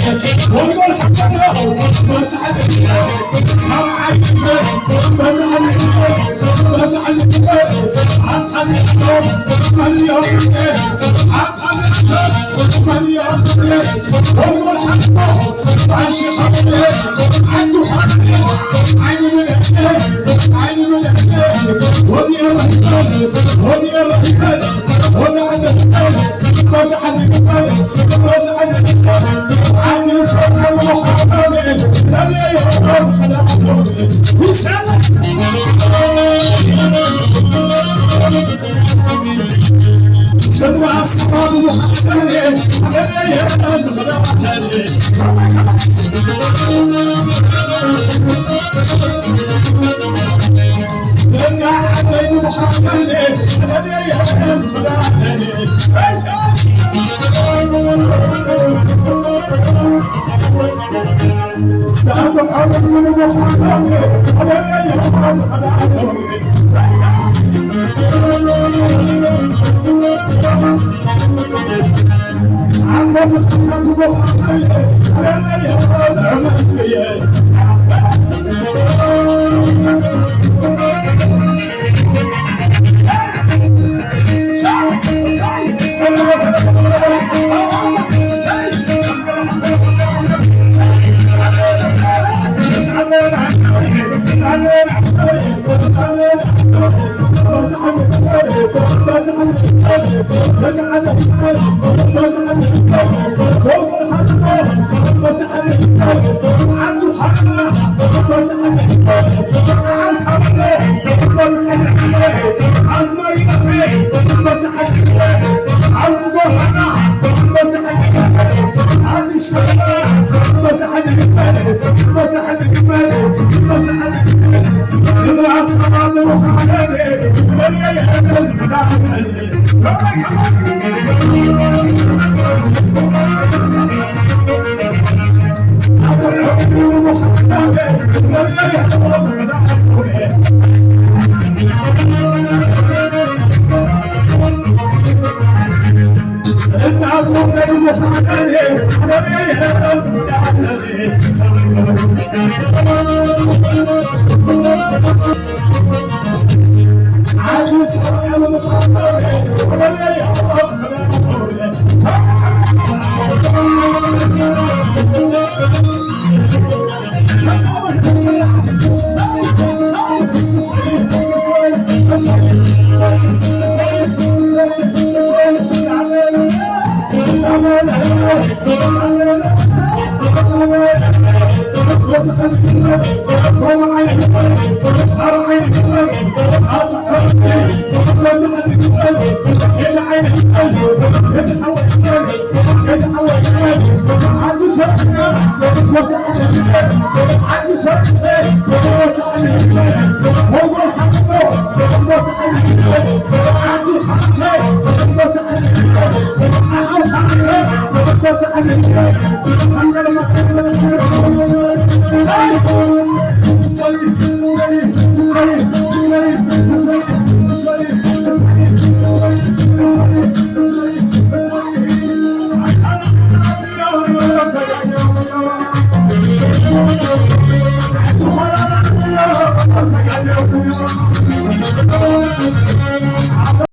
ونقول حقنا بس حزين صار عيبنا بس حزين بس حزين عاد حزين مليون عاد حزين مليون ونقول حقنا عايش حقنا عنده حقنا عين من عين من ودي الرحمن ودي الرحمن ودي الرحمن بس حزين بس حزين عندي صوت المخاطبين لم يهرب على عقولي بسنة سمع أصحاب المخاطبين لم يهرب على عقولي لما عدين المخاطبين لم يهرب على عقولي تعالوا حاولوا من المخاطبين على يهرب على عقولي عم بتخرج بخاطري على يهرب عملتي